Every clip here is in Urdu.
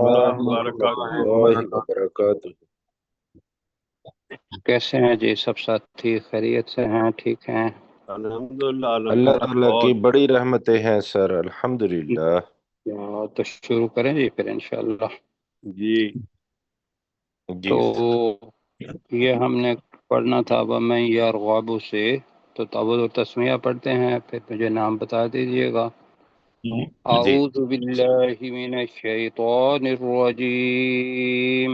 ورحمۃ وبرکاتہ۔ اللہ وبرکاتہ۔ کیسے ہیں جی سب ساتھی؟ خیریت سے ہیں؟ ٹھیک ہیں؟ الحمدللہ اللہ الحمدللہ تعالیٰ کی بہت بڑی رحمتیں ہیں سر، الحمدللہ۔ تو شروع کریں جی پھر انشاءاللہ۔ جی جی تو یہ ہم نے پڑھنا تھا وَمَن يَرْغَبُ سے، تو تعوذ و تسمیہ پڑھتے ہیں، پھر مجھے نام بتا دیجیے گا۔ جی اعوذ باللہ من الشیطان الرجیم،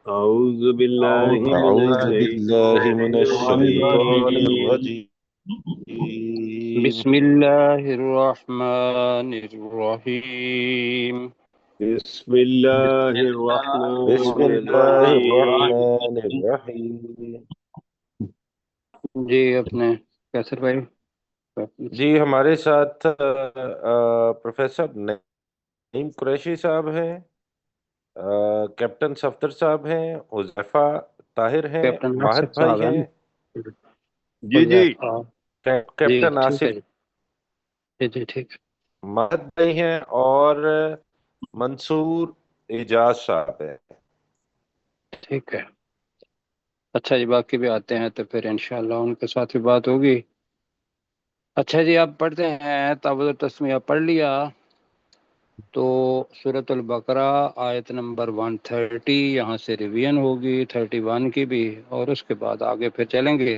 اعوذ باللہ من اعوذ باللہ من الشیطان الشیطان الرجیم۔ الرجیم۔ بسم اللہ الرحمن الرحیم۔ بسم اللہ بسم الرحمن اللہ الرحیم۔ الرحمن الرحیم۔ جی اپنے کیسر بھائی؟ جی ہمارے ساتھ پروفیسر نعیم قریشی صاحب ہیں، کیپٹن صفدر صاحب ہیں، حذیفہ طاہر ہیں، کیپٹن ماہد آصف بھائی صاحب ہیں، ہیں؟ جی جی جی کیپٹن ٹھیک ہے آصف جی، جی جی ٹھیک ماہد بھائی ہیں، اور منصور اعجاز صاحب ہیں۔ ٹھیک ہے۔ اچھا جی، باقی بھی آتے ہیں تو پھر انشاءاللہ ان کے ساتھ بھی بات ہوگی۔ اچھا جی، آپ پڑھتے ہیں تعوذ و تسمیہ پڑھ لیا تو سورۃ البقرہ آیت نمبر 130 یہاں سے ریویژن ہوگی، 31 کی بھی، اور اس کے بعد آگے پھر چلیں گے۔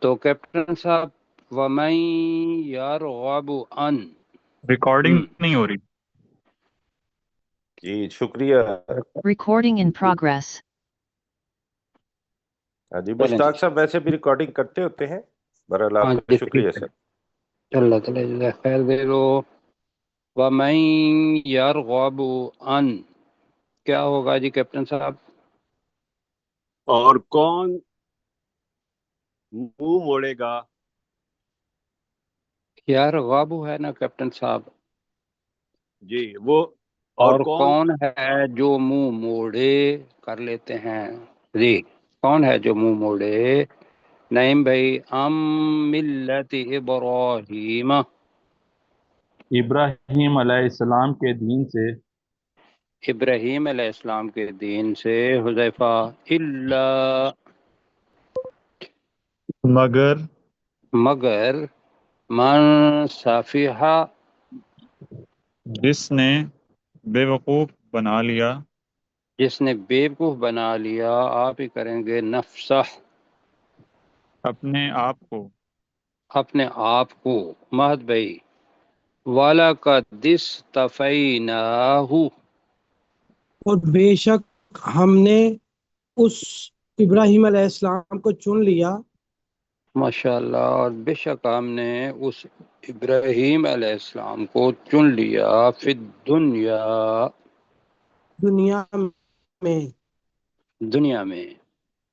تو کیپٹن صاحب، وَمَن يَرْغَبُ عَن، ریکارڈنگ نہیں ہو رہی۔ جی شکریہ۔ Recording in progress. ہاں جی، چلیں جی، مشتاق صاحب ویسے بھی ریکارڈنگ کرتے ہوتے ہیں، بہرحال ہاں آپ کا جی شکریہ ٹھیک ہے، سر۔ اللہ تعالیٰ جزائے خیر دے دو۔ وَمَن يَرْغَبُ عَن، کیا ہوگا جی کیپٹن صاحب؟ اور کون منہ موڑے گا؟ یار غابو ہے نا کیپٹن صاحب، جی وہ اور کون ہے جو منہ موڑے؟ کر لیتے ہیں جی، کون ہے جو منہ موڑے؟ نعیم بھائی، ملت ابراہیم، ابراہیم علیہ السلام کے دین سے، ابراہیم علیہ السلام کے دین سے۔ حذیفہ، الا، مگر، من صافحہ، جس نے بے وقوف بنا لیا جس نے بیوقوف بنا لیا، آپ ہی کریں گے، نفسہ، اپنے آپ کو، اپنے آپ کو۔ مہد بھائی، وَلَقَدِ اسْتَفَيْنَاهُ، اور بے شک ہم نے اس ابراہیم علیہ السلام کو چن لیا، ماشاءاللہ، اور بے شک ہم نے اس ابراہیم علیہ السلام کو چن لیا، فی الدنیا، دنیا میں، دنیا میں۔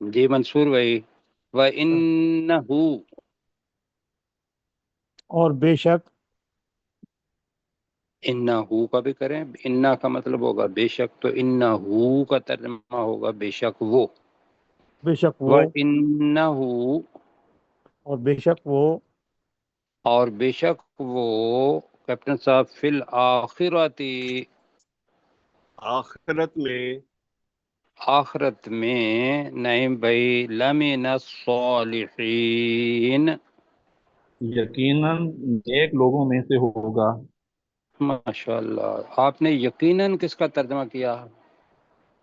جی منصور بھائی، وَإِنَّهُ، اور بے شک انہو کا بھی کریں، انا کا مطلب ہوگا بے شک، تو انہو کا ترجمہ ہوگا بے شک وہ۔ بے شک وہ، وَإِنَّهُ، اور بے شک وہ، اور بے شک وہ، کیپٹن صاحب، فی الآخرتی، آخرت میں، آخرت میں، نعیم بھائی، لمن الصالحین، یقیناً نیک لوگوں میں سے ہوگا۔ ماشاءاللہ۔ آپ نے یقیناً کس کا ترجمہ کیا؟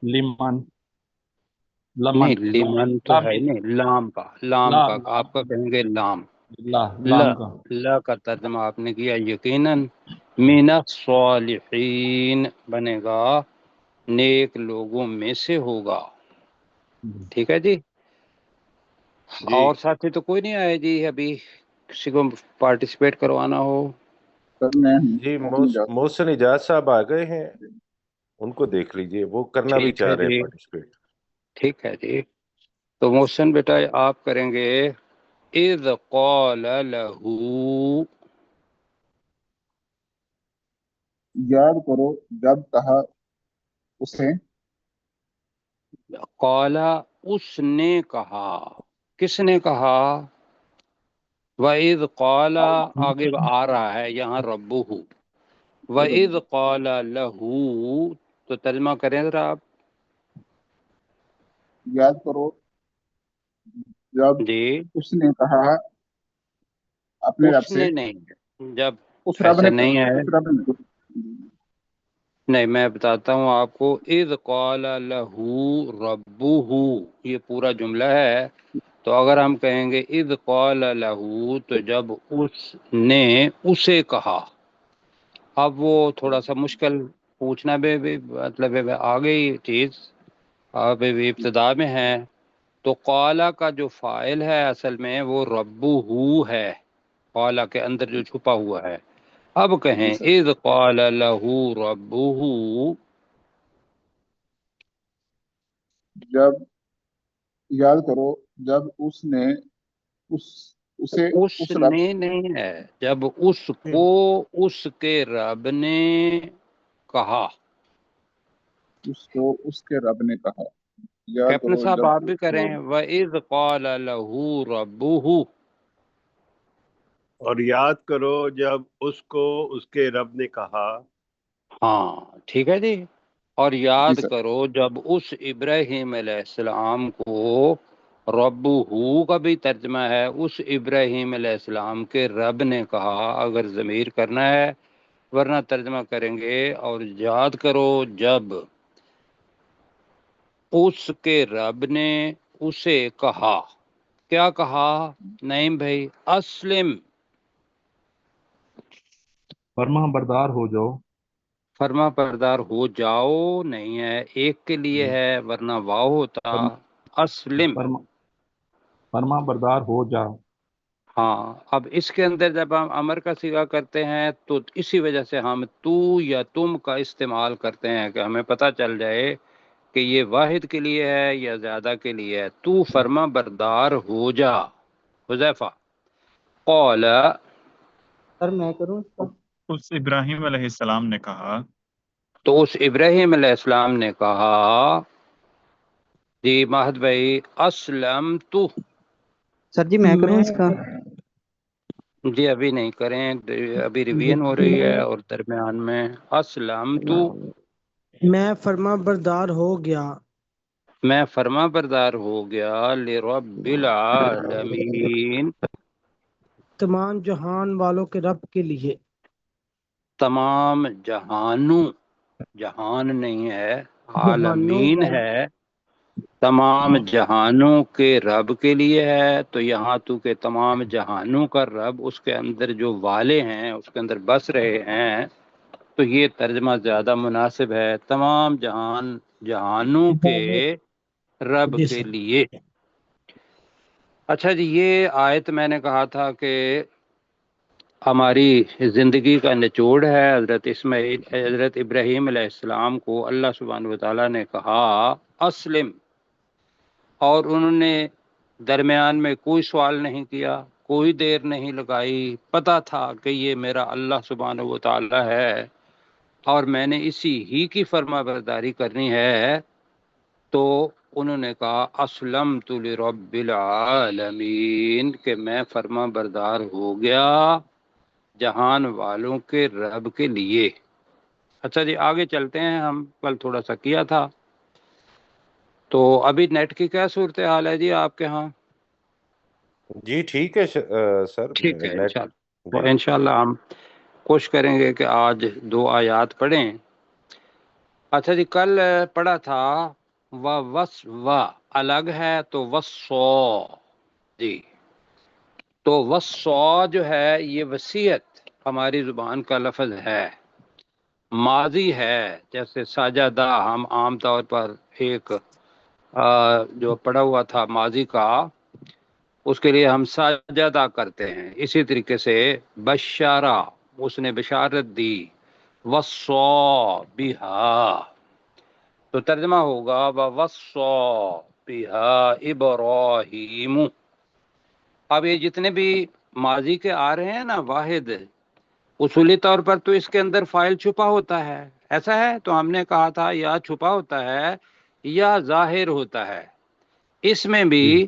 لمن، نہیں، لمن، لیمن تو ہے لامن، نہیں، لام کا، لام لا کا آپ کا کہیں گے لام، لا لا، لام کا۔ لا کا ترجمہ آپ نے کیا یقیناً، من الصالحین بنے گا، نیک لوگوں میں سے ہوگا۔ ٹھیک ہے جی۔ جی اور ساتھی تو کوئی نہیں آئے جی ابھی، کسی کو پارٹیسپیٹ کروانا ہو؟ سر میں جی محسن اجاز سے۔ محسن اعجاز صاحب آ گئے ہیں، ان کو دیکھ لیجئے، وہ کرنا بھی ٹھیک چاہ ہے رہے ہیں جی، پارٹیسپیٹ۔ ٹھیک ہے جی۔ تو محسن بیٹا آپ کریں گے، اذ قال له، یاد کرو جب کہا اسے، قال، اس نے کہا، کس نے کہا؟ وَإِذْ قَالَ، آگے آ رہا ہے یہاں ربہ، وَإِذْ قَالَ لَهُ، تو ترجمہ کریں ذرا آپ. یاد کرو جب جی، اس نے کہا اپنے رب اس سے، نے نہیں، جب اس رب ایسا نے نہیں ہے، اس رب نے نہیں میں بتاتا ہوں آپ کو. اذ قال له ربه، یہ پورا جملہ ہے. تو اگر ہم کہیں گے اذ قال له، تو جب اس نے اسے کہا. اب وہ تھوڑا سا مشکل پوچھنا بھی مطلب آ گئی چیز، ابھی ابتدا میں ہے. تو قالا کا جو فاعل ہے اصل میں وہ ربہ ہے، قالا کے اندر جو چھپا ہوا ہے. اب کہیں جی سر، اذ قال له ربہ، جب یاد کرو جب اس نے اس اسے اس اس رب نے نہیں ہے، جب اس کو اس کے رب نے کہا. اس کو اس کے رب نے کہا. یاد کیپٹن کرو صاحب جب آپ بھی اس کریں. کو وَإِذْ قَالَ لَهُ رَبُّهُ، اور یاد کرو جب اس کو اس کے رب نے کہا. ہاں ٹھیک ہے جی. اور جی یاد سر، کرو جب اس ابراہیم علیہ السلام کو ربہ کا بھی ترجمہ ہے، اس ابراہیم علیہ السلام کے رب نے کہا اگر ضمیر کرنا ہے، ورنہ ترجمہ کریں گے. اور یاد کرو جب اس کے رب نے اسے کہا. کیا کہا نعیم بھائی؟ اسلم، فرما بردار ہو جاؤ. فرما بردار ہو جاؤ نہیں ہے، ایک کے لیے جی، ہے، ورنہ واو ہوتا فرما اسلم. فرما بردار ہو جا. ہاں، اب اس کے اندر جب ہم امر کا صیغہ کرتے ہیں تو اسی وجہ سے ہم تو یا تم کا استعمال کرتے ہیں کہ ہمیں پتہ چل جائے کہ یہ واحد کے لیے ہے یا زیادہ کے لیے ہے. تو فرما بردار ہو جا. حذیفہ قال، سر میں کروں اس کا؟ اس ابراہیم علیہ السلام نے کہا. تو اس ابراہیم علیہ السلام نے کہا. جی ماہد بھائی، اسلم تو. سر جی میں کروں اس کا؟ جی ابھی نہیں کریں، ابھی ریویژن ہو رہی ہے اور درمیان میں. اسلم تو، میں فرما بردار ہو گیا میں فرما بردار ہو گیا لرب العالمین، تمام جہان والوں کے رب کے لیے. تمام جہانوں، جہان نہیں ہے، جہانوں عالمین والوں. ہے، تمام جہانوں کے رب کے لیے ہے. تو یہاں تو کہ تمام جہانوں کا رب، اس کے اندر جو والے ہیں، اس کے اندر بس رہے ہیں، تو یہ ترجمہ زیادہ مناسب ہے، تمام جہانوں کے رب جی کے سر. لیے. اچھا جی، یہ آیت میں نے کہا تھا کہ ہماری زندگی کا نچوڑ ہے. حضرت ابراہیم علیہ السلام کو اللہ سبحانہ وتعالیٰ نے کہا اسلم، اور انہوں نے درمیان میں کوئی سوال نہیں کیا، کوئی دیر نہیں لگائی. پتہ تھا کہ یہ میرا اللہ سبحانہ وتعالیٰ ہے اور میں نے اسی ہی کی فرما برداری کرنی ہے. تو انہوں نے کہا اسلمت لرب العالمین، کہ میں فرما بردار ہو گیا جہان والوں کے رب کے لیے. اچھا جی آگے چلتے ہیں، ہم کل تھوڑا سا کیا تھا. تو ابھی نیٹ کی کیا صورتحال ہے جی آپ کے ہاں؟ جی ٹھیک ہے سر، ٹھیک ہے نیٹ. انشاءاللہ، جی انشاءاللہ ہم کوشش کریں گے کہ آج 2 آیات پڑھیں. اچھا جی، کل پڑھا تھا و الگ ہے تو وصو. جی، تو وصو جو ہے یہ وصیت ہماری زبان کا لفظ ہے، ماضی ہے. جیسے ساجدہ ہم عام طور پر ایک جو پڑھا ہوا تھا ماضی کا، اس کے لیے ہم ساجدہ کرتے ہیں. اسی طریقے سے بشارہ، اس نے بشارت دی. وصو بہا، تو ترجمہ ہوگا وصو بہا ابراہیم. اب یہ جتنے بھی ماضی کے آ رہے ہیں نا واحد، اصولی طور پر تو اس کے اندر فاعل چھپا ہوتا ہے، ایسا ہے. تو ہم نے کہا تھا یا چھپا ہوتا ہے یا ظاہر ہوتا ہے. اس میں بھی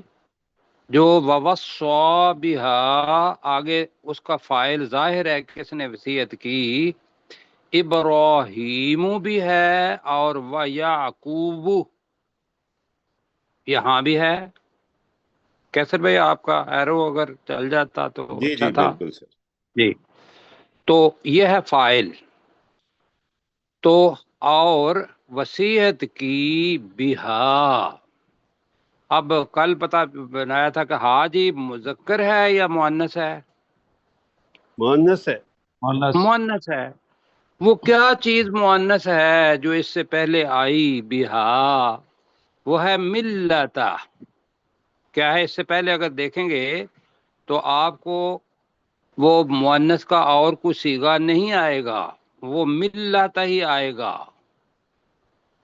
جو ووصوا بہا، آگے اس کا فاعل ظاہر ہے، کس نے وصیت کی. ابراہیم بھی ہے اور و یعقوب یہاں بھی ہے. کیسر بھائی آپ کا ایرو اگر چل جاتا تو جی اچھا جی تھا. بالکل سر. جی تو یہ ہے فاعل. تو اور وصیت کی بہا. اب کل پتہ بنایا تھا کہ ہاں جی مذکر ہے یا مؤنث ہے؟ مؤنث ہے. مؤنث ہے. وہ کیا چیز مؤنث ہے جو اس سے پہلے آئی بہا؟ وہ ہے ملتا. کیا ہے اس سے پہلے اگر دیکھیں گے تو آپ کو وہ مؤنث کا اور کوئی صیغہ نہیں آئے گا، وہ ملتا ہی آئے گا.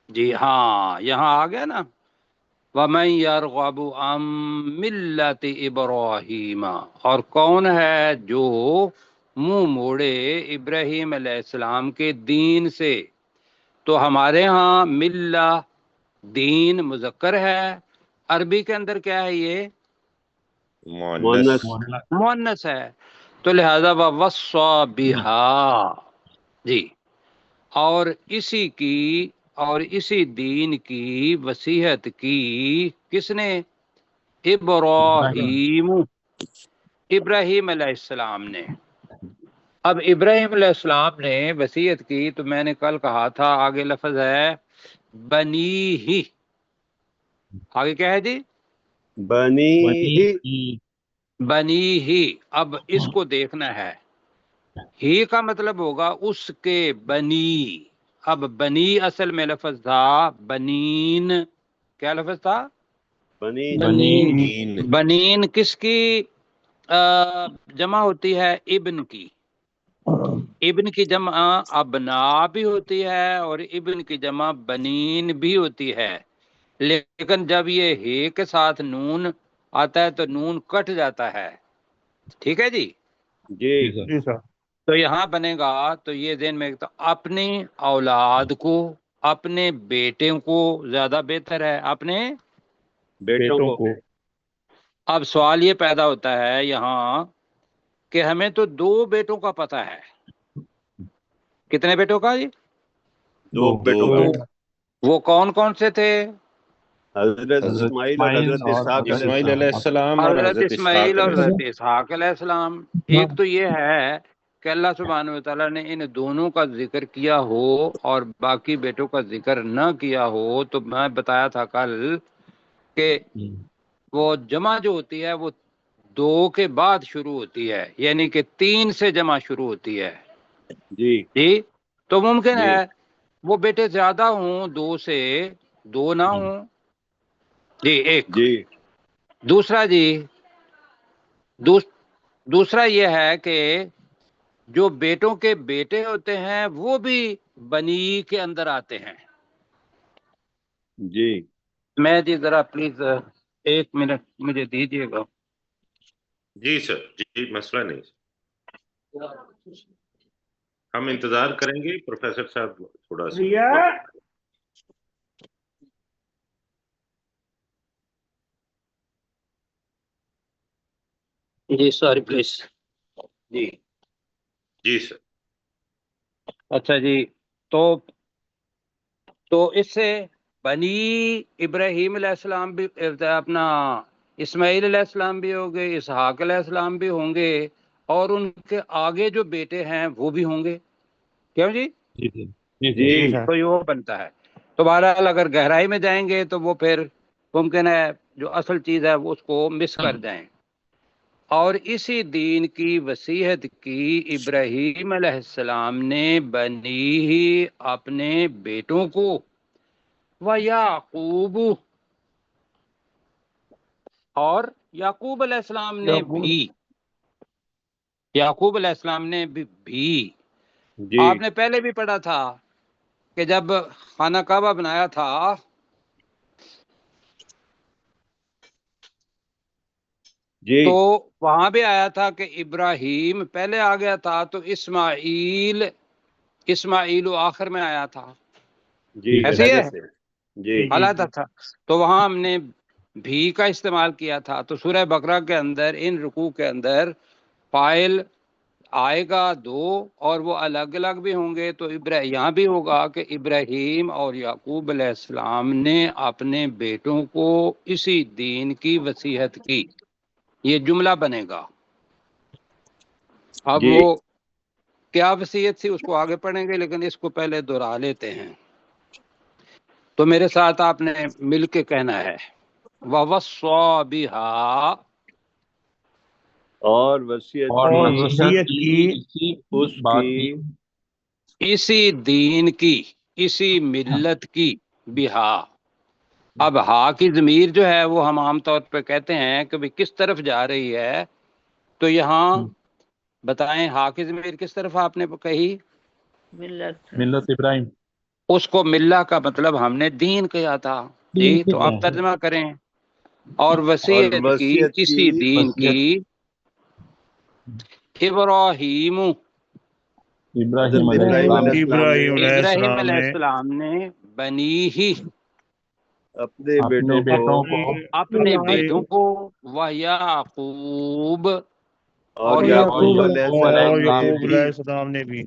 جی ہاں یہاں آ گیا نا، وَمَن يَرْغَبُ عَن مِلَّةِ إِبْرَاهِيمَ. اور کون ہے جو منہ موڑے ابراہیم علیہ السلام کے دین سے. تو ہمارے ہاں ملہ دین مذکر ہے، عربی کے اندر کیا ہے یہ؟ مؤنث. مؤنث ہے. تو لہذا وَوَصَّى بِهَا. جی اور اسی دین کی وصیت کی کس نے؟ ابراہیم. ابراہیم علیہ السلام نے. اب ابراہیم علیہ السلام نے وصیت کی تو میں نے کل کہا تھا آگے لفظ ہے بنی ہی. آگے کیا ہے جی؟ بنی ہی. بنی ہی. اب اس کو دیکھنا ہے، ہی کا مطلب ہوگا اس کے بنی. اب بنی اصل میں لفظ تھا بنین. کیا لفظ تھا؟ بنین. بنین کس کی جمع ہوتی ہے؟ ابن کی. ابن کی جمع ابنا بھی ہوتی ہے اور ابن کی جمع بنین بھی ہوتی ہے. لیکن جب یہ ہی کے ساتھ نون آتا ہے تو نون کٹ جاتا ہے. ٹھیک ہے جی. جی سر. تو یہاں بنے گا تو یہ ذہن میں تو اپنی اولاد کو، اپنے بیٹے کو زیادہ بہتر ہے اپنے بیٹوں کو. اب سوال یہ پیدا ہوتا ہے یہاں کہ ہمیں تو 2 بیٹوں کا پتہ ہے. کتنے بیٹوں کا جی؟ 2 بیٹوں کا. وہ کون کون سے تھے؟ حضرت اسماعیل اور حضرت اسحاق اسماعیل علیہ السلام اور حضرت حضرت اسماعیل اسحاق اور علیہ السلام. حضرت اسحاق علیہ السلام. ایک تو یہ ہے کہ اللہ سبحانہ وتعالیٰ نے ان دونوں کا ذکر کیا ہو اور باقی بیٹوں کا ذکر نہ کیا ہو تو میں بتایا تھا کل کہ وہ جمع جو ہوتی ہے وہ 2 کے بعد شروع ہوتی ہے، یعنی کہ 3 سے جمع شروع ہوتی ہے. جی تو ممکن ہے وہ بیٹے زیادہ ہوں 2 سے 2 نہ ہوں. جی ایک. دوسرا جی دوسرا یہ ہے کہ جو بیٹوں کے بیٹے ہوتے ہیں وہ بھی بنی کے اندر آتے ہیں. جی میں جی ذرا پلیز 1 منٹ مجھے دیجیے گا. جی سر جی مسئلہ نہیں. ہم انتظار کریں گے پروفیسر صاحب تھوڑا سا. جی سوری پلیز. جی جی سر. اچھا جی تو اس سے بنی ابراہیم علیہ السلام بھی اپنا اسماعیل علیہ السلام بھی ہوں گے، اسحاق علیہ السلام بھی ہوں گے اور ان کے آگے جو بیٹے ہیں وہ بھی ہوں گے. کیوں جی؟ تو یہ وہ بنتا ہے. تو بہرحال اگر گہرائی میں جائیں گے تو وہ پھر ممکن ہے جو اصل چیز ہے وہ اس کو مس کر جائیں. اور اسی دین کی وصیت کی ابراہیم علیہ السلام نے بنی ہی اپنے بیٹوں کو و یعقوب اور یعقوب علیہ السلام نے بھی. یعقوب علیہ السلام نے بھی. آپ نے پہلے بھی پڑھا تھا کہ جب خانہ کعبہ بنایا تھا تو وہاں بھی آیا تھا کہ ابراہیم پہلے آ گیا تھا تو اسماعیل آخر میں آیا تھا. ایسے ہے حالات تھا. تو وہاں ہم نے بھی کا استعمال کیا تھا. تو سورہ بقرہ کے اندر ان رکوع کے اندر فاعل آئے گا دو اور وہ الگ الگ بھی ہوں گے، تو یہاں بھی ہوگا کہ ابراہیم اور یعقوب علیہ السلام نے اپنے بیٹوں کو اسی دین کی وصیت کی، یہ جملہ بنے گا۔ اب جی وہ کیا وصیت تھی اس کو آگے پڑھیں گے، لیکن اس کو پہلے دہرا لیتے ہیں۔ تو میرے ساتھ آپ نے مل کے کہنا ہے وَوَصَّى بِهَا، اور وصیت اور کی وصیت کی اس بات کی اسی دین کی، اسی ملت کی، بہا۔ اب ہا کی ضمیر جو ہے وہ ہم عام طور پہ کہتے ہیں کہ بھی کس طرف جا رہی ہے، تو یہاں بتائیں ہا کی ضمیر کس طرف آپ نے کہی؟ ملت ابراہیم۔ اس کو ملہ کا مطلب ہم نے دین کہا تھا جی، تو آپ ترجمہ کریں۔ اور اور وصیت کی وصیت اسی کی دین کی ابراہیم، ابراہیم علیہ ابراہیم السلام علیہ السلام نے ابراہیم علیہ السلام نے بنی ہی، اپنے اپنے بیٹوں بیٹوں کو کو اپنے بیٹوں کو، و یعقوب، اور اور یعقوب یعقوب علیہ السلام نے بھی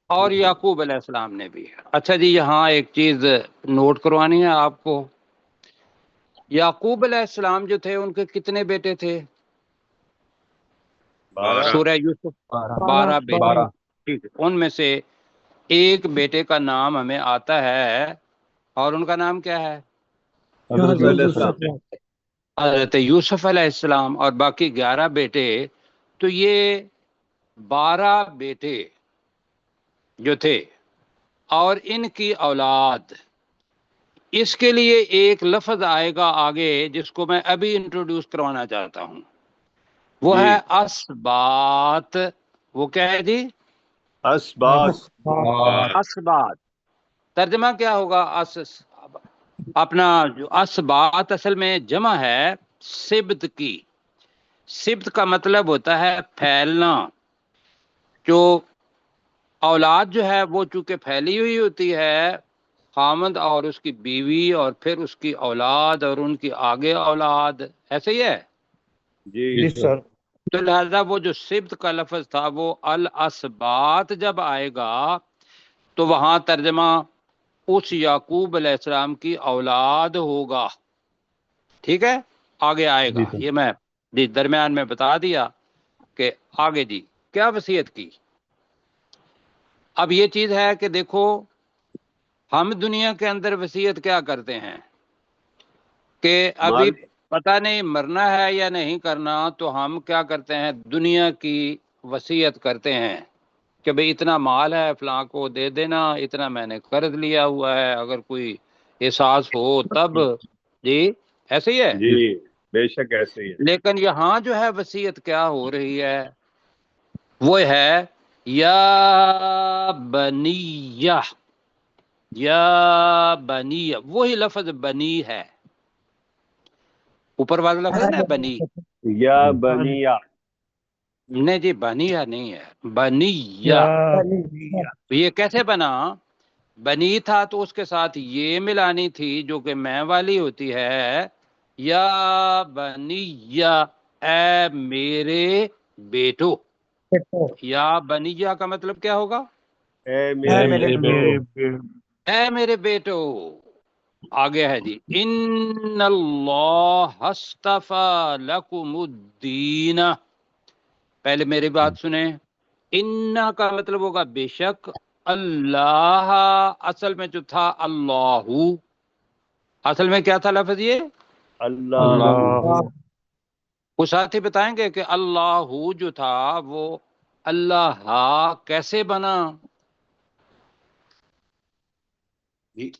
اور یعقوب علیہ السلام نے بھی۔ اچھا جی، یہاں ایک چیز نوٹ کروانی ہے آپ کو۔ یعقوب علیہ السلام جو تھے ان کے کتنے بیٹے تھے؟ 12 سورہ یوسف 12 بیٹے، 12۔ ٹھیک ہے۔ ان میں سے ایک بیٹے کا نام ہمیں آتا ہے، اور ان کا نام کیا ہے؟ حضرت علیہ یوسف علیہ السلام حضرت یوسف علیہ السلام، اور باقی 11 بیٹے۔ تو یہ 12 بیٹے جو تھے اور ان کی اولاد، اس کے لیے ایک لفظ آئے گا آگے جس کو میں ابھی انٹروڈیوس کروانا چاہتا ہوں، وہ جی ہے اسبات۔ وہ کیا ہے جی؟ اسبات اسبات۔ ترجمہ کیا ہوگا؟ اپنا جو اسبات اصل میں جمع ہے سبت کی۔ سبت کا مطلب ہوتا ہے پھیلنا۔ جو اولاد جو ہے وہ چونکہ پھیلی ہوئی ہوتی ہے، خامند اور اس کی بیوی اور پھر اس کی اولاد اور ان کی آگے اولاد، ایسے ہی ہے۔ جی سر۔ تو لہذا وہ جو سبت کا لفظ تھا وہ الاسبات جب آئے گا تو وہاں ترجمہ اس یعقوب علیہ السلام کی اولاد ہوگا، ٹھیک ہے؟ آگے آئے جی گا، سر۔ یہ میں جی درمیان میں بتا دیا کہ آگے جی کیا وصیت کی۔ اب یہ چیز ہے کہ دیکھو ہم دنیا کے اندر وصیت کیا کرتے ہیں کہ ابھی مال پتہ نہیں مرنا ہے یا نہیں کرنا، تو ہم کیا کرتے ہیں دنیا کی وصیت کرتے ہیں کہ بھئی اتنا مال ہے فلاں کو دے دینا، اتنا میں نے قرض لیا ہوا ہے، اگر کوئی احساس ہو تب، جی ایسے ہی ہے۔ جی بے شک ایسے ہی ہے۔ لیکن یہاں جو ہے وصیت کیا ہو رہی ہے، وہ ہے یا بنیہ، یا بنیہ، وہی لفظ بنی ہے، اوپر والا لفظ ہے نا بنی، یا بنیا نہیں جی بنیہ نہیں ہے، بنیہ۔ یہ کیسے بنا؟ بنی تھا تو اس کے ساتھ یہ ملانی تھی جو کہ میں والی ہوتی ہے، یا بنیہ، اے میرے بیٹو۔ یا بنیہ کا مطلب کیا ہوگا؟ اے اے میرے میرے بیٹو۔ اے میرے بیٹو۔ آگے ہے جی ان اللہ اصطفیٰ لکم الدین۔ پہلے میری بات سنیں، ان کا مطلب ہوگا بے شک، اللہ اصل میں جو تھا اللہ، اصل میں کیا تھا لفظ یہ؟ اللہ اللہ۔ وہ ساتھی بتائیں گے کہ اللہ جو تھا وہ اللہ کیسے بنا؟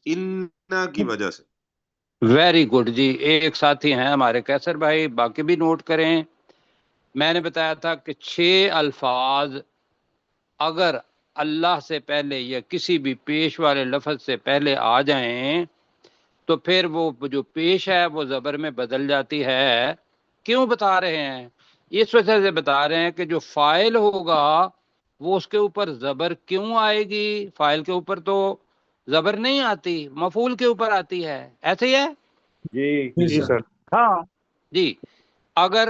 ان کی وجہ سے۔ ویری گڈ جی، ایک ساتھی ہیں ہمارے کیسر بھائی، باقی بھی نوٹ کریں۔ میں نے بتایا تھا کہ 6 الفاظ اگر اللہ سے پہلے یا کسی بھی پیش والے لفظ سے پہلے آ جائیں تو پھر وہ جو پیش ہے وہ زبر میں بدل جاتی ہے۔ کیوں بتا رہے ہیں؟ اس وجہ سے بتا رہے ہیں کہ جو فاعل ہوگا وہ اس کے اوپر زبر کیوں آئے گی؟ فاعل کے اوپر تو زبر نہیں آتی، مفعول کے اوپر آتی ہے، ایسے ہی ہے؟ جی جی سر۔ ہاں جی، اگر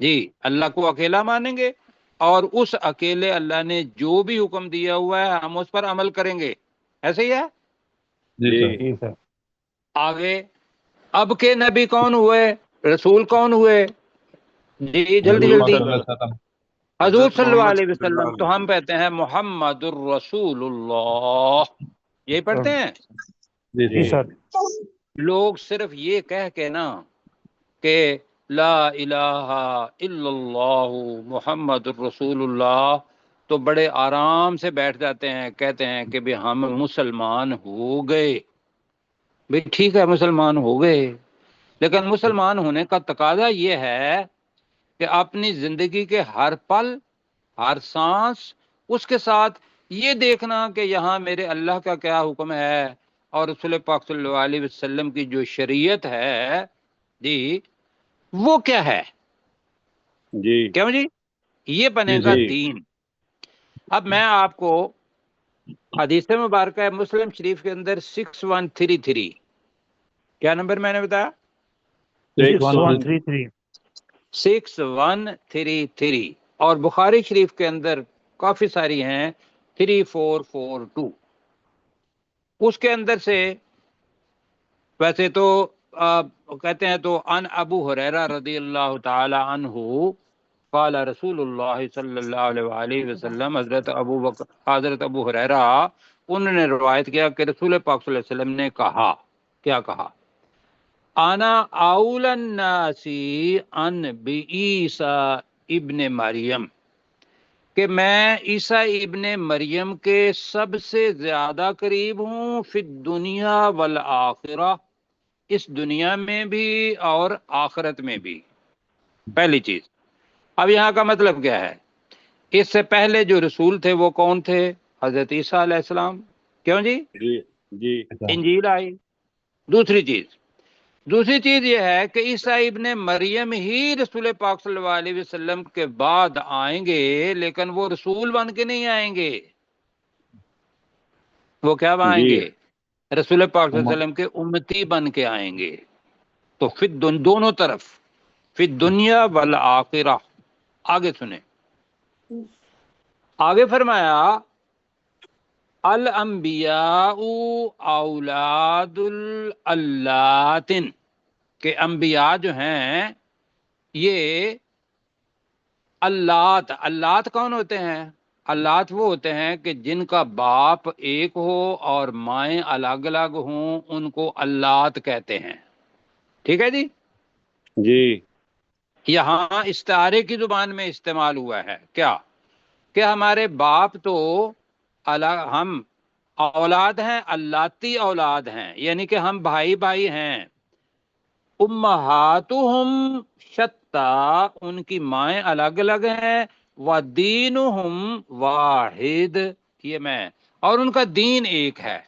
جی اللہ کو اکیلا مانیں گے اور اس اکیلے اللہ نے جو بھی حکم دیا ہوا ہے ہم اس پر عمل کریں گے. ایسے ہی ہے. جی سر. آگے اب کے نبی کون ہوئے، رسول کون ہوئے؟ جی جلدی جلدی. حضور صلی اللہ علیہ وسلم. تو ہم کہتے ہیں محمد الرسول اللہ، یہی پڑھتے ہیں. جی سر. لوگ صرف یہ کہہ کے نا کہ لا الہ الا اللہ محمد الرسول اللہ تو بڑے آرام سے بیٹھ جاتے ہیں، کہتے ہیں کہ بھی ہم مسلمان ہو گئے. بھی ٹھیک ہے مسلمان ہو گئے، لیکن مسلمان ہونے کا تقاضا یہ ہے کہ اپنی زندگی کے ہر پل ہر سانس اس کے ساتھ یہ دیکھنا کہ یہاں میرے اللہ کا کیا حکم ہے اور رسول پاک صلی اللہ علیہ وسلم کی جو شریعت ہے جی وہ کیا ہے. جی کیوں جی؟ یہ بنے گا دین. اب میں آپ کو حدیث مبارکہ مسلم شریف کے اندر 6133 کیا نمبر میں نے بتایا؟ 6133 اور بخاری شریف کے اندر کافی ساری ہیں 3442. اس کے اندر سے ویسے تو کہتے ہیں تو ان ابو ہریرہ رضی اللہ تعالی عنہ قال رسول اللہ صلی اللہ علیہ وآلہ وسلم، حضرت ابو ہریرہ انہوں نے روایت کیا کہ رسول پاک صلی اللہ علیہ وسلم نے کہا، کیا کہا؟ انا اول الناس ان بعیسیٰ ابن مریم، کہ میں عیسیٰ ابن مریم کے سب سے زیادہ قریب ہوں فی الدنیا والآخرہ، اس دنیا میں بھی اور آخرت میں بھی. پہلی چیز. اب یہاں کا مطلب کیا ہے؟ اس سے پہلے جو رسول تھے وہ کون تھے؟ حضرت عیسیٰ علیہ السلام. کیوں جی؟ جی انجیل آئی. دوسری چیز یہ ہے کہ عیسیٰ ابن مریم ہی رسول پاک صلی اللہ علیہ وسلم کے بعد آئیں گے، لیکن وہ رسول بن کے نہیں آئیں گے. وہ کیا آئیں گے؟ رسول پاک صلی اللہ علیہ وسلم کے امتی بن کے آئیں گے. تو پھر دونوں طرف فی الدنیا والآخرہ. آگے سنیں، آگے فرمایا الانبیاء اولاد اللات، کہ انبیاء جو ہیں یہ اللات کون ہوتے ہیں؟ اللات وہ ہوتے ہیں کہ جن کا باپ ایک ہو اور مائیں الگ الگ ہوں، ان کو اللات کہتے ہیں. ٹھیک ہے جی. جی یہاں استعارے کی زبان میں استعمال ہوا ہے کیا کہ ہمارے باپ تو ہم اولاد ہیں، اللاتی اولاد ہیں، یعنی کہ ہم بھائی بھائی ہیں. امہاتہم شتیٰ، ان کی مائیں الگ الگ ہیں. ودینہم واحد، یہ میں، اور ان کا دین ایک ہے.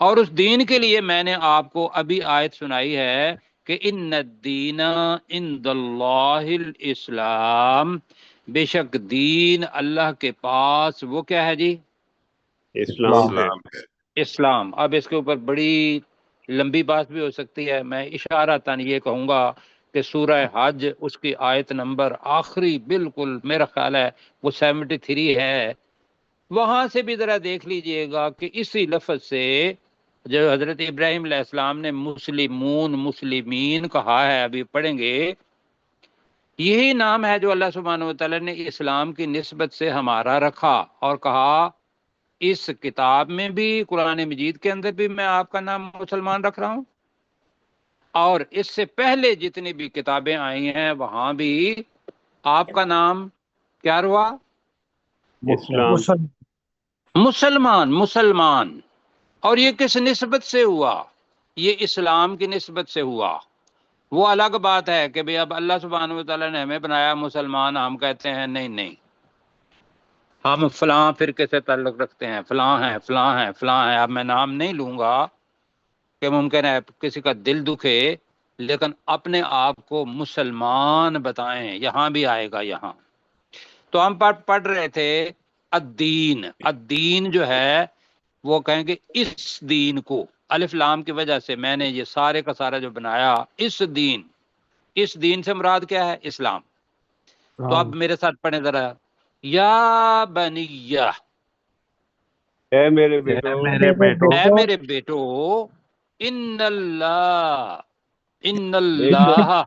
اور اس دین کے لیے میں نے آپ کو ابھی آیت سنائی ہے کہ ان الدین عند اللہ الاسلام، بے شک دین اللہ کے پاس وہ کیا ہے جی؟ اسلام ہے. اسلام. اب اس کے اوپر بڑی لمبی بات بھی ہو سکتی ہے، میں اشارتاً یہ کہوں گا کہ سورہ حج اس کی آیت نمبر آخری بالکل میرا خیال ہے وہ 73 ہے، وہاں سے بھی ذرا دیکھ لیجئے گا کہ اسی لفظ سے جو حضرت ابراہیم علیہ السلام نے مسلمین کہا ہے، ابھی پڑھیں گے، یہی نام ہے جو اللہ سبحانہ وتعالی نے اسلام کی نسبت سے ہمارا رکھا اور کہا اس کتاب میں بھی، قرآن مجید کے اندر بھی میں آپ کا نام مسلمان رکھ رہا ہوں، اور اس سے پہلے جتنی بھی کتابیں آئی ہیں وہاں بھی آپ کا نام کیا رہا؟ مسلمان. اور یہ کس نسبت سے ہوا؟ یہ اسلام کی نسبت سے ہوا. وہ الگ بات ہے کہ بھئی اب اللہ سبحانہ وتعالی نے ہمیں بنایا مسلمان، ہم کہتے ہیں نہیں ہم فلاں فرقے سے تعلق رکھتے ہیں، فلاں ہیں. اب میں نام نہیں لوں گا کہ ممکن ہے کسی کا دل دکھے، لیکن اپنے آپ کو مسلمان بتائیں. یہاں بھی آئے گا یہاں. تو ہم پڑھ رہے تھے الدین جو ہے وہ کہیں گے اس دین کو، الف لام کی وجہ سے میں نے یہ سارے کا سارا جو بنایا، اس دین سے مراد کیا ہے؟ اسلام. تو اب میرے ساتھ پڑھیں ذرا، یا بنیہ، اے میرے اے بیٹو، میرے بیٹو، اے میرے بیٹو، ان اللہ، ان بے شک اللہ،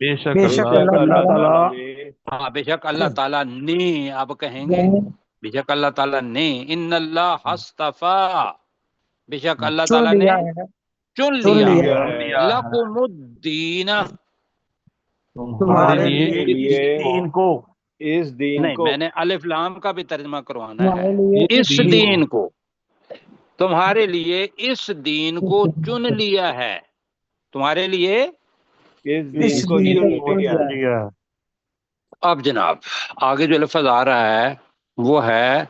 بے شک بے بے شک اللہ شک اللہ اللہ تعالیٰ تعالیٰ تعالیٰ نے ہاں بے شک اللہ تعالیٰ نے، آپ کہیں گے بے شک اللہ تعالیٰ نے، ان اللہ اصطفیٰ، بے شک اللہ چن تعالیٰ نے لیا ہے، چن چن لیا لیا ہے، لیا ہے لکم الدین، تمہارے تمہارے لیے تمہارے لیے لیے اس دین کو، اس دین نہیں کو، میں نے الف لام کا بھی ترجمہ کروانا ہے، تمہارے لیے اس اس دین دین کو، تمہارے لیے اس دین کو چن لیا ہے، تمہارے لیے اس اس دین کو دین چن کو چن لیا لیا ہے۔ ہے۔ لیا۔ اب جناب آگے جو لفظ آ رہا ہے وہ ہے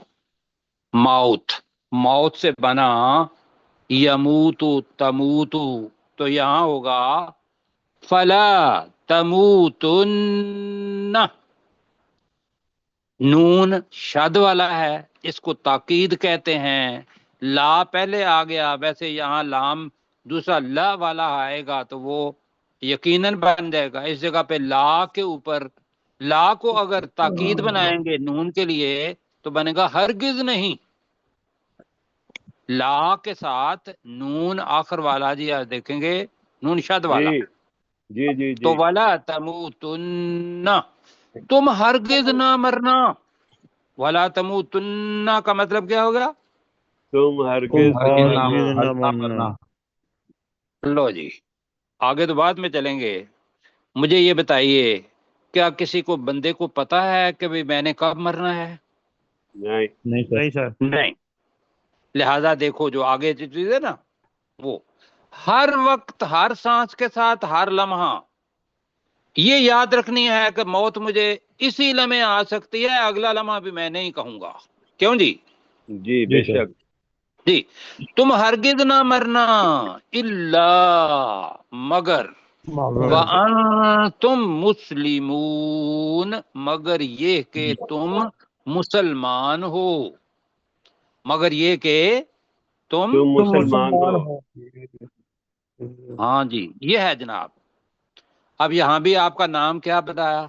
موت، موت سے بنا یموت تموت، تو یہاں ہوگا فلا تموتن، نون شد والا ہے، اس کو تاکید کہتے ہیں، لا پہلے آ گیا، ویسے یہاں لام دوسرا لا والا آئے گا تو وہ یقیناً بن جائے گا، اس جگہ پہ لا کے اوپر لا کو اگر تاکید بنائیں گے نون کے لیے تو بنے گا ہرگز نہیں، لا کے ساتھ نون آخر والا، جی آج دیکھیں گے نون شد والا، جی جی جی تو جی ولا تموتن، تم ہرگز نہ مرنا، ولا تموتن کا مطلب کیا ہوگا؟ تم تم ہرگز ہرگز نہ نہ مرنا۔ لو جی آگے تو بعد میں چلیں گے، مجھے یہ بتائیے کیا کسی کو بندے کو پتا ہے کہ بھی میں نے کب مرنا ہے؟ نہیں نہیں سر، نہیں، لہذا دیکھو جو آگے جو چیز ہے نا وہ ہر وقت ہر سانس کے ساتھ ہر لمحہ یہ یاد رکھنی ہے کہ موت مجھے اسی لمحے آ سکتی ہے، اگلا لمحہ بھی میں نہیں کہوں گا، کیوں جی؟ جی جی بے سر، شک جی تم ہرگز نہ مرنا الا مگر وَأَنْتُمْ مسلمون، مگر یہ کہ تم مسلمان ہو، مگر یہ کہ تم تم تم مسلمان مسلمان ہو۔ ہو۔ ہاں جی یہ ہے جناب۔ اب یہاں بھی آپ کا نام کیا بتایا؟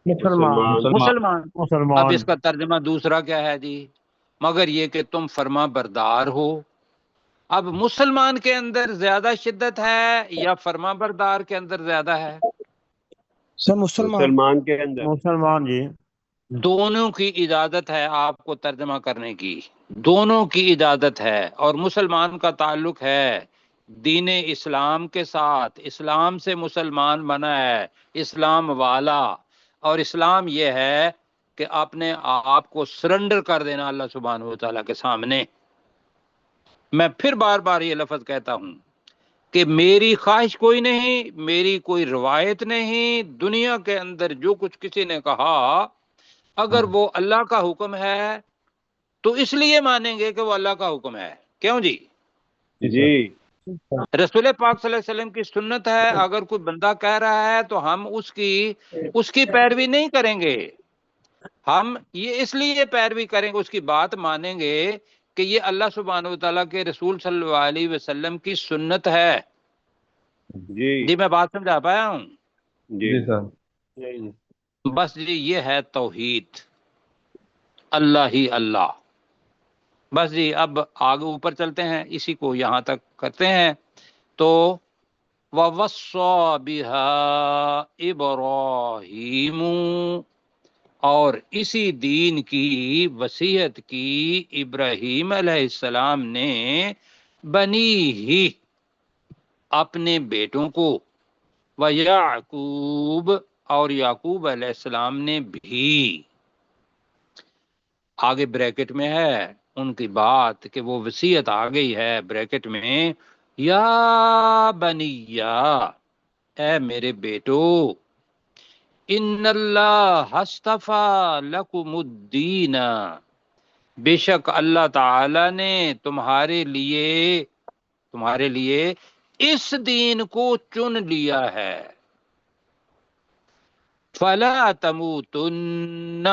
مسلمان۔ مسلمان مسلمان۔ اب مسلمان، اس کا ترجمہ دوسرا کیا ہے جی؟ مگر یہ کہ تم فرما بردار ہو۔ اب مسلمان کے اندر زیادہ شدت ہے یا فرما بردار کے اندر زیادہ ہے؟ سب مسلمان۔ مسلمان کے اندر مسلمان جی، دونوں کی اجازت ہے آپ کو ترجمہ کرنے کی، دونوں کی اجازت ہے، اور مسلمان کا تعلق ہے دین اسلام کے ساتھ، اسلام سے مسلمان بنا ہے، اسلام والا، اور اسلام یہ ہے کہ اپنے آپ کو سرنڈر کر دینا اللہ سبحانہ و تعالیٰ کے سامنے۔ میں پھر بار بار یہ لفظ کہتا ہوں کہ میری خواہش کوئی نہیں، میری کوئی روایت نہیں، دنیا کے اندر جو کچھ کسی نے کہا اگر وہ اللہ کا حکم ہے تو اس لیے مانیں گے کہ وہ اللہ کا حکم ہے، کیوں جی؟ جی رسول پاک صلی اللہ علیہ وسلم کی سنت ہے، اگر کوئی بندہ کہہ رہا ہے تو ہم اس کی پیروی نہیں کریں گے، ہم یہ اس لیے پیروی کریں گے، اس کی بات مانیں گے کہ یہ اللہ سبحانہ و تعالیٰ کے رسول صلی اللہ علیہ وسلم کی سنت ہے۔ جی جی میں بات سمجھا پایا ہوں؟ جی جی سر، بس جی یہ ہے توحید، اللہ ہی اللہ۔ بس جی اب آگے اوپر چلتے ہیں، اسی کو یہاں تک کرتے ہیں۔ تو وَوَصَّى بِهَا إِبْرَاهِيمُ، اور اسی دین کی وصیت کی ابراہیم علیہ السلام نے بنی ہی، اپنے بیٹوں کو، وَيَعْقُوب، اور یعقوب علیہ السلام نے بھی، آگے بریکٹ میں ہے ان کی بات کہ وہ وصیت آ گئی ہے بریکٹ میں، یا بنیا، اے میرے بیٹو، ان اللہ اصطفیٰ لکم الدین، بے شک اللہ تعالی نے تمہارے لیے اس دین کو چن لیا ہے، فلا تموتن،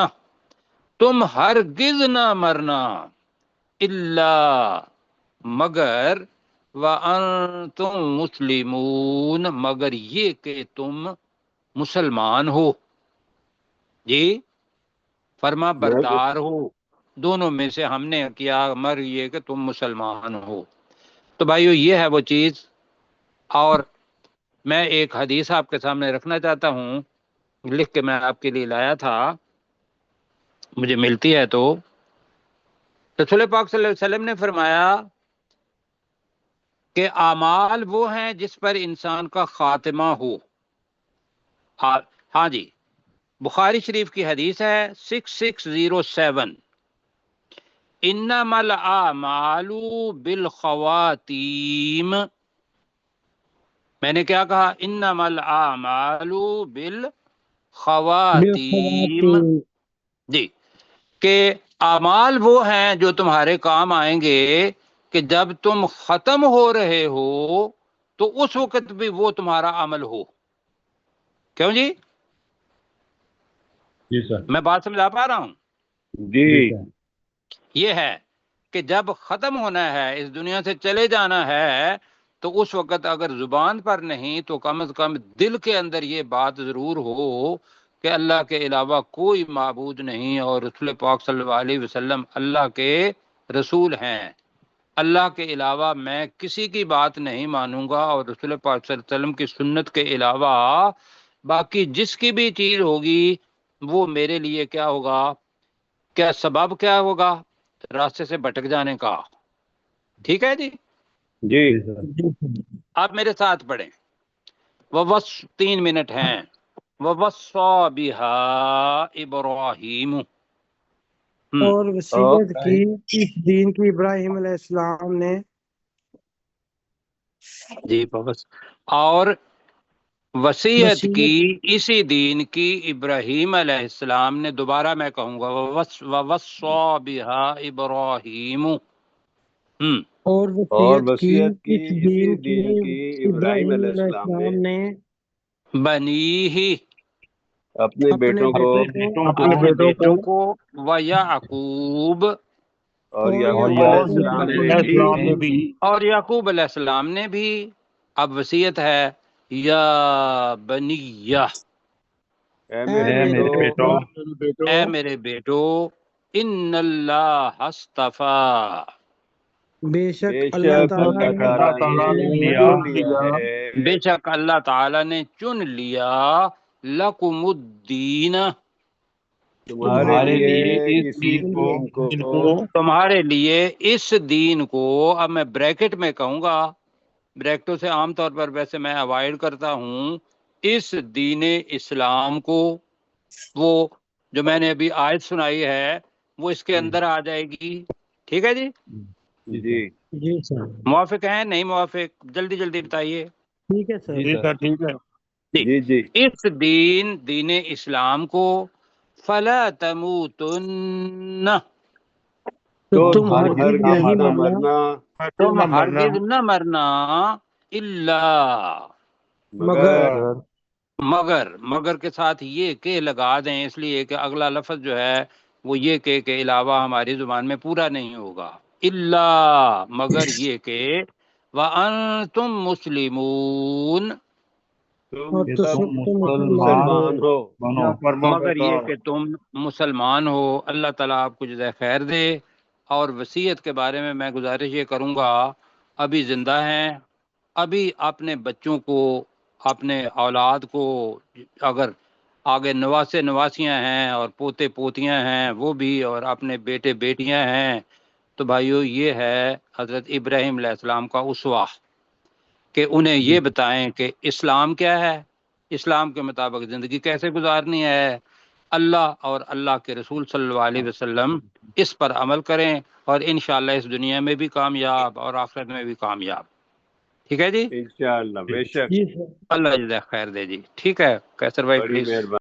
تم ہرگز نہ مرنا، الا مگر، وانتم مسلمون، مگر یہ کہ تم مسلمان ہو، جی فرما بردار ہو، دونوں میں سے ہم نے کیا مر یہ کہ تم مسلمان ہو۔ تو بھائیو یہ ہے وہ چیز، اور میں ایک حدیث آپ کے سامنے رکھنا چاہتا ہوں، لکھ کے میں آپ کے لیے لایا تھا، مجھے ملتی ہے تو رسول پاک صلی اللہ علیہ وسلم نے فرمایا کہ اعمال وہ ہیں جس پر انسان کا خاتمہ ہو۔ ہاں جی، بخاری شریف کی حدیث ہے 6607، انما الاعمال بالخواتیم۔ میں نے کیا کہا؟ انما الاعمال بالخواتیم، جی، کہ اعمال وہ ہیں جو تمہارے کام آئیں گے کہ جب تم ختم ہو رہے ہو تو اس وقت بھی وہ تمہارا عمل ہو۔ کیوں جی؟ جی سر، میں بات سمجھا پا رہا ہوں؟ جی یہ ہے کہ جب ختم ہونا ہے، اس دنیا سے چلے جانا ہے، تو اس وقت اگر زبان پر نہیں تو کم از کم دل کے اندر یہ بات ضرور ہو کہ اللہ کے علاوہ کوئی معبود نہیں، اور رسول پاک صلی اللہ علیہ وسلم اللہ کے رسول ہیں۔ اللہ کے علاوہ میں کسی کی بات نہیں مانوں گا، اور رسول پاک صلی اللہ علیہ وسلم کی سنت کے علاوہ باقی جس کی بھی چیز ہوگی وہ میرے لیے کیا ہوگا، کیا سبب کیا ہوگا راستے سے بھٹک جانے کا۔ ٹھیک ہے جی؟ جی آپ میرے ساتھ پڑھیں، وَوَصْ 3 منٹ ہیں، وَوَصَّى بِهَا ابراہیم، اور وصیت کی اس دین کی ابراہیم علیہ السلام نے، جی بس، اور وصیت کی اسی دین کی ابراہیم علیہ السلام نے، دوبارہ میں کہوں گا وَوَصَّى بِهَا ابراہیم، اور اور وصیت کی وصیت اس کی اسی دین دین کی کی ابراہیم علیہ السلام نے بنیہ، اپنے بیٹوں کو اپنے بیٹوں کو، وَيَعْقُوب، اور یعقوب علیہ السلام نے بھی اور یعقوب علیہ السلام نے بھی۔ اب وصیت ہے، یا بنیہ، اے میرے بیٹو اے میرے بیٹو، ان اللہ اصطفیٰ، بے شک بے اللہ شک اللہ تعالیٰ تعالیٰ نے نے چن لیا ہے بے شک اللہ تعالی نے چن لیا، لکم الدین، تمہارے لیے اس دین کو تمہارے لیے اس دین کو۔ اب میں بریکٹ میں کہوں گا، بریکٹوں سے عام طور پر ویسے میں اوائڈ کرتا ہوں، اس دین اسلام کو، وہ جو میں نے ابھی آیت سنائی ہے وہ اس کے اندر آ جائے گی۔ ٹھیک ہے جی؟ جی جی سر، موافق ہیں نہیں موافق؟ جلدی جلدی بتائیے۔ ٹھیک ہے سر، ٹھیک ہے۔ جی جی اس دین اسلام کو، فلا تموتن، تو تم تم ہرگز ہرگز نہیں نہ مرنا تم ہرگز نہ مرنا، الا، مگر کے ساتھ یہ کہ لگا دیں، اس لیے کہ اگلا لفظ جو ہے وہ یہ کہ کے علاوہ ہماری زبان میں پورا نہیں ہوگا، الا، مگر یہ کہ وَأَنْتُمْ مُسْلِمُونَ، اور تم تم مسلمان ہو، مگر یہ کہ تم مسلمان ہو۔ اللہ تعالیٰ آپ کو جزائے خیر دے۔ اور وصیت کے بارے میں گزارش یہ کروں گا، ابھی زندہ ہیں، ابھی اپنے بچوں کو، اپنے اولاد کو، اگر آگے نواسے نواسیاں ہیں اور پوتے پوتیاں ہیں وہ بھی، اور اپنے بیٹے بیٹیاں ہیں، تو بھائیو یہ ہے حضرت ابراہیم علیہ السلام کا اسوہ، کہ انہیں یہ بتائیں کہ اسلام کیا ہے، اسلام کے مطابق زندگی کیسے گزارنی ہے، اللہ اور اللہ کے رسول صلی اللہ علیہ وسلم اس پر عمل کریں، اور انشاءاللہ اس دنیا میں بھی کامیاب اور آخرت میں بھی کامیاب۔ ٹھیک ہے جی؟ انشاءاللہ بے شک جی سر۔ اللہ جزائے خیر دے جی۔ ٹھیک ہے کیسر بھائی بڑی پلیز۔ مہربانی